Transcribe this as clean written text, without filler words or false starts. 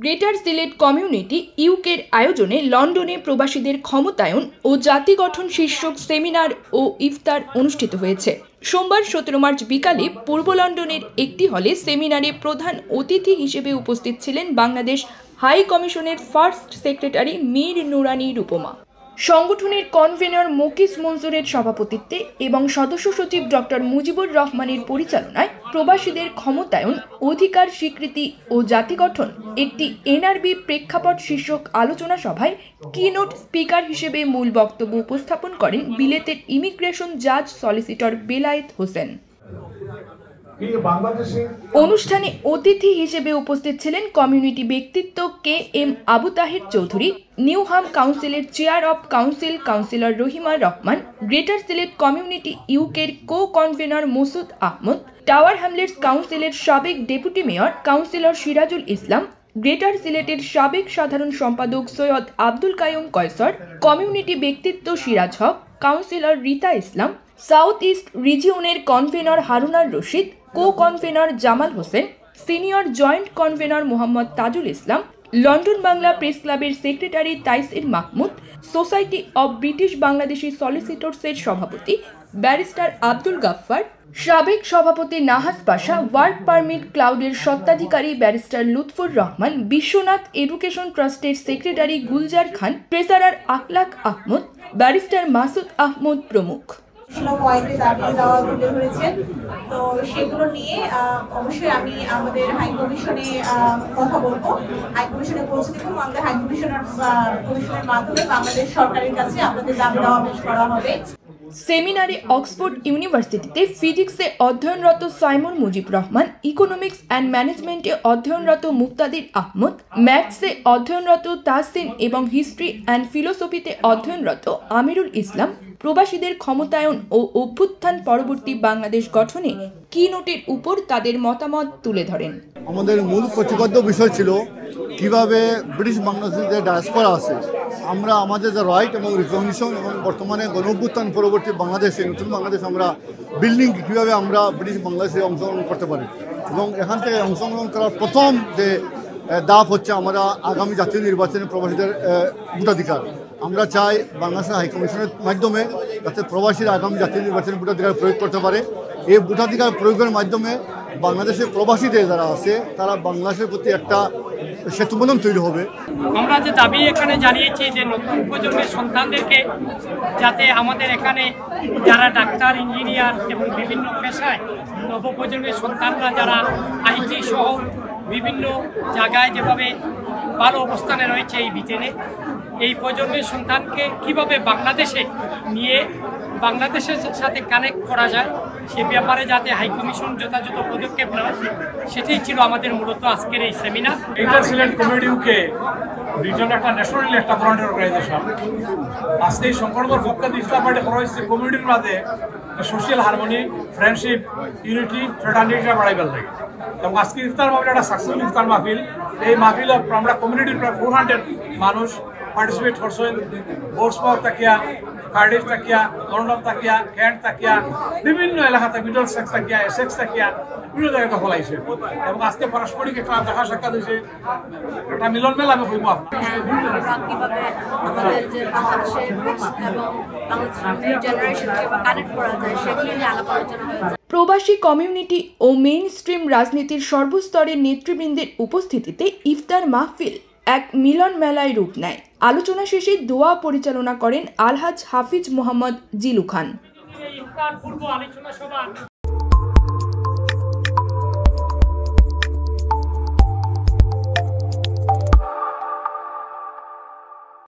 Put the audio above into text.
Greater Sylhet community ইউকের আয়োজনে লন্ডনে প্রবাসীদের ক্ষমতায়ন ও জাতি গঠন শীর্ষক সেমিনার ও ইফতার অনুষ্ঠিত হয়েছে। সোমবার 17 মার্চ বিকালে পূর্ব লন্ডনের একটি হলে সেমিনারে প্রধান অতিথি হিসেবে উপস্থিত ছিলেন বাংলাদেশ হাই কমিশনের ফার্স্ট সেক্রেটারি মীর নুরানী রূপমা। সংগঠনের কনভেনর মকিস মনজুরের সভাপতিত্বে এবং সদস্য সচিব ডক্টর মুজিবুর রহমানের পরিচালনায় প্রবাসীদের ক্ষমতায়ন, অধিকার স্বীকৃতি ও জাতি গঠন একটি এনআরবি প্রেক্ষাপট শীর্ষক আলোচনা সভায় কিনোট স্পিকার হিসেবে মূল বক্তব্য উপস্থাপন করেন বিলেতের ইমিগ্রেশন জাজ সলিসিটর বেলায়েত হোসেন। অনুষ্ঠানে অতিথি হিসেবে উপস্থিত ছিলেন কমিউনিটি ব্যক্তিত্ব KM আবু তাহের চৌধুরী, নিউহাম কাউন্সিলের chair of council councillor Rahima Rahman, greater Sylhet community ইউকের co-convenor Masud Ahmed, Tower Hamlets কাউন্সিলের সাবেক deputy mayor councillor Sirajul Islam, greater সিলেটের সাবেক সাধারণ সম্পাদক সৈয়দ আব্দুল কাইয়ুম কয়সর, কমিউনিটি ব্যক্তিত্ব Siraj Haque, councillor Rita Islam, south east রিজিয়নের convenor Harunar Rashid, co-convenor Jamal Hossain, senior joint convenor Mohammad Tajul Islam, London Bangla press ক্লাবের secretary Taisir Mahmud, society of British Bangladeshi সলিসিটরসের সভাপতি ব্যারিস্টার আব্দুল গাফফার, সাবেক সভাপতি নাহাজ পাশা, ওয়ার্ক পারমিট ক্লাউডের স্বত্বাধিকারী ব্যারিস্টার লুৎফুর রহমান, বিশ্বনাথ এডুকেশন ট্রাস্টের সেক্রেটারি গুলজার খান, ট্রেজারার আখলাক আহমদ, ব্যারিস্টার মাসুদ আহমদ প্রমুখ। তো সেগুলো নিয়ে অবশ্যই আমি আমাদের হাই কমিশনে কথা বলবো, হাই কমিশনে পৌঁছে দেবো। আমাদের হাই কমিশনের মাধ্যমে বাংলাদেশ সরকারের কাছে আমাদের দাবি দেওয়া পেশ করা হবে। সেমিনারে অক্সফোর্ড ইউনিভার্সিটিতে ফিজিক্সে অধ্যয়নরত Simon Mujib Rahman, economics and ম্যানেজমেন্টে অধ্যয়নরত মুক্তাদির আহমদ, ম্যাথসে অধ্যয়নরত তাহসিন এবং হিস্ট্রি অ্যান্ড ফিলোসফিতে অধ্যয়নরত আমিরুল ইসলাম প্রবাসীদের ক্ষমতায়ন ও অভ্যুত্থান পরবর্তী বাংলাদেশ গঠনে কিনোটের উপর তাদের মতামত তুলে ধরেন। আমাদের মূল প্রতিপাদ্য বিষয় ছিল কিভাবে ব্রিটিশ বাংলাদেশের যে ডায়াসপোরা আছে আমরা আমাদের যে রাইট এবং রিকগনিশন এবং বর্তমানে গণঅভ্যুত্থান পরবর্তী বাংলাদেশে নতুন বাংলাদেশ আমরা বিল্ডিং কীভাবে আমরা ব্রিটিশ বাংলাদেশে অংশগ্রহণ করতে পারি এবং এখান থেকে অংশগ্রহণ করার প্রথম যে ধাপ হচ্ছে আমরা আগামী জাতীয় নির্বাচনে প্রবাসীদের ভোটাধিকার। আমরা চাই বাংলাদেশের হাইকমিশনের মাধ্যমে যাতে প্রবাসীরা আগামী জাতীয় নির্বাচনে ভোটাধিকার প্রয়োগ করতে পারে। এই ভোটাধিকার প্রয়োগের মাধ্যমে বাংলাদেশের প্রবাসীদের যারা আছে তারা বাংলাদেশের প্রতি একটা সেতুবন্ধন তৈরি হবে। আমরা যে দাবি এখানে জানিয়েছি যে নতুন প্রজন্মের সন্তানদেরকে যাতে আমাদের এখানে যারা ডাক্তার, ইঞ্জিনিয়ার এবং বিভিন্ন পেশায় নবপ্রজন্মের সন্তানরা যারা IT সহ বিভিন্ন জায়গায় যেভাবে ভালো অবস্থানে রয়েছে এই ব্রিটেনে, এই প্রজন্মের সন্তানকে কিভাবে বাংলাদেশে নিয়ে বাংলাদেশের সাথে কানেক্ট করা যায় সে ব্যাপারে যাতে হাইকমিশন যথাযথ পদক্ষেপ নেয়, সেটাই ছিল আমাদের মূলত আজকের এই seminar. Greater Sylhet community UK ব্রিটেনের একটা ন্যাশনাল একটা ব্র্যান্ড অর্গানাইজেশন। আজকে এই সংকটকর পক্ষে ইফতার পার্টি করা হয়েছে কমিউনিটির মাঝে সোশ্যাল হারমোনি, ফ্রেন্ডশিপ, ইউনিটি, ফ্রেটার্নিটিটা বাড়াইবার লাগে। এবং আজকে ইফতার মাহফিল একটা সাকসেসফুল ইফতার মাহফিল। এই মাহফিল আমরা কমিউনিটির প্রায় 400 মানুষ পার্টিসিপেট করছেন। বোর্ডসপাওয়ার তাকিয়া, Cardiff Takiya, London Takiya, can't তাকিয়া, বিভিন্ন এলাকাতে মিডল সেক্স তাকিয়া, এসেক্স তাকিয়া বিভিন্ন জায়গায় দখল আইছে এবং আজকে পারস্পরিক একটা দেখা সাক্ষাৎ হয়েছে, একটা মিলন মেলা আমি হইব। কিভাবে আমাদের যে বাংলাদেশের এবং বাংলাদেশের জেনারেশন কিভাবে কানেক্ট করা যায় সেগুলো নিয়ে আলাপ আলোচনা হয়েছে। প্রবাসী কমিউনিটি ও মেইন স্ট্রিম রাজনীতির সর্বস্তরের নেতৃবৃন্দের উপস্থিতিতে ইফতার মাহফিল এক মিলন মেলায় রূপ নেয়। আলোচনা শেষে দোয়া পরিচালনা করেন আলহাজ হাফিজ মোহাম্মদ জিলু খান। ইফতার পূর্ব আলোচনা সভা